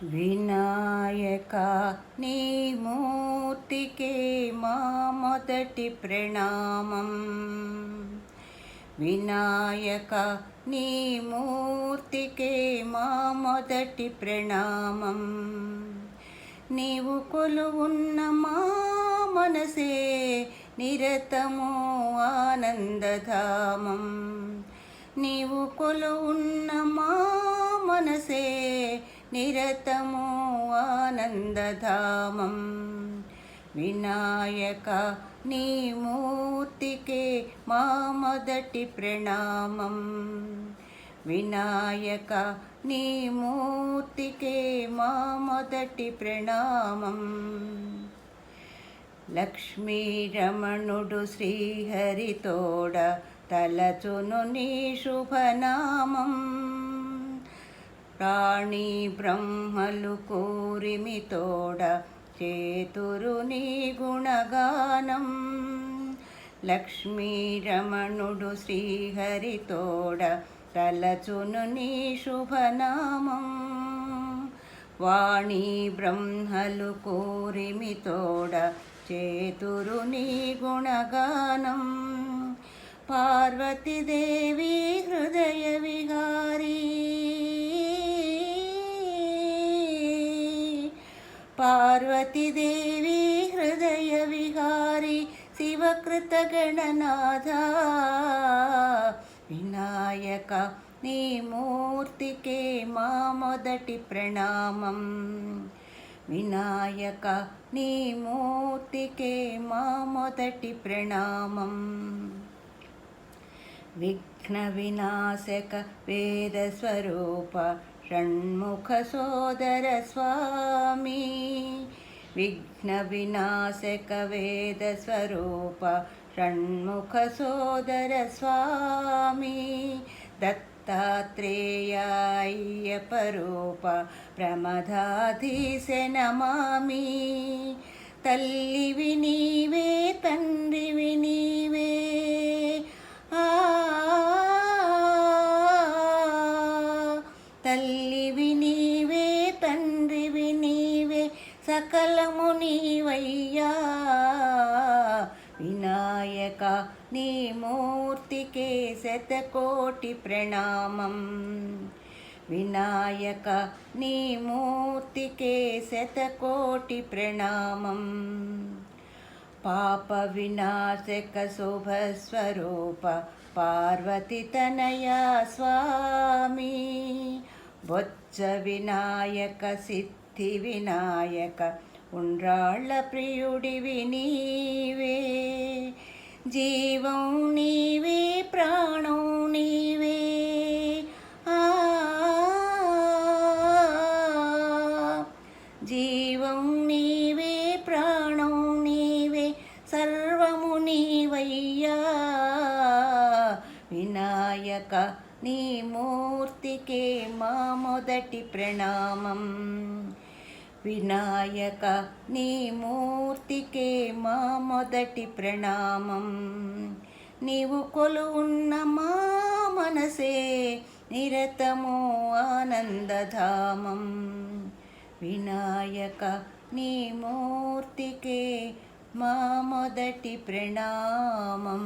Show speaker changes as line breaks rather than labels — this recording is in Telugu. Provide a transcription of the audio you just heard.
వినాయక నీ మూర్తికే మా మొదటి ప్రణామం. వినాయక నీ మూర్తికే మా మొదటి ప్రణామం. నీవు కొలువున్న మా మనసే నిరతము ఆనందధామం. నీవు కొలువున్న మా మనసే నిరతము ఆనందధామం. వినాయక నీ మూర్తికే మా మొదటి ప్రణామం. వినాయక నీ మూర్తికే మా మొదటి ప్రణామం. లక్ష్మీరమణుడు శ్రీహరితోడ తలచును నీ శుభనామం. ప్రాణి బ్రహ్మలు కూరిమితోడ చేతురు నీ గుణగానం. లక్ష్మీరమణుడు శ్రీహరితోడ తలచును నీ శుభనామం. వాణి బ్రహ్మలు కూరిమితోడ చేతురు నీ గుణగానం. పార్వతీదేవి హృదయ విహారీ, పార్వతీదేవి హృదయ విహారీ, శివకృత గణనాథ. వినాయక నీ మూర్తికే మా మొదటి ప్రణామం. వినాయక నీ మూర్తికే మా మొదటి ప్రణామం. విఘ్న వినాశక వేద స్వరూప షణ్ముఖ సోదర స్వామి. విఘ్న వినాశక వేద స్వరూప షణ్ముఖ సోదర స్వామి. దత్తాత్రేయ అయ్యప్ప రూప ప్రమదాధీశ నమామి. తల్లివి నీవే తండ్రివి నీవే, తల్లివి నీవే తండ్రివి నీవే, సకలము నీవయ్యా. వినాయక నీ మూర్తికే శతకోటి ప్రణామం. వినాయక నీ మూర్తికే శతకోటి ప్రణామం. పాప వినాశక శుభస్వరూప పార్వతి తనయ స్వామి. బొజ్జ వినాయక సిద్ధి వినాయక ఉండ్రాళ్ళ ప్రియుడివి నీవే. జీవం నీవే ప్రాణం నీవే, జీవం నీవే ప్రాణం నీవే, సర్వము నీవయ్యా. వినాయక నీ మూర్తికే మా మొదటి ప్రణామం. వినాయక నీ మూర్తికే మా మొదటి ప్రణామం. నీవు కొలువున్న మా మనసే నిరతము ఆనందధామం. వినాయక నీ మూర్తికే మా మొదటి ప్రణామం.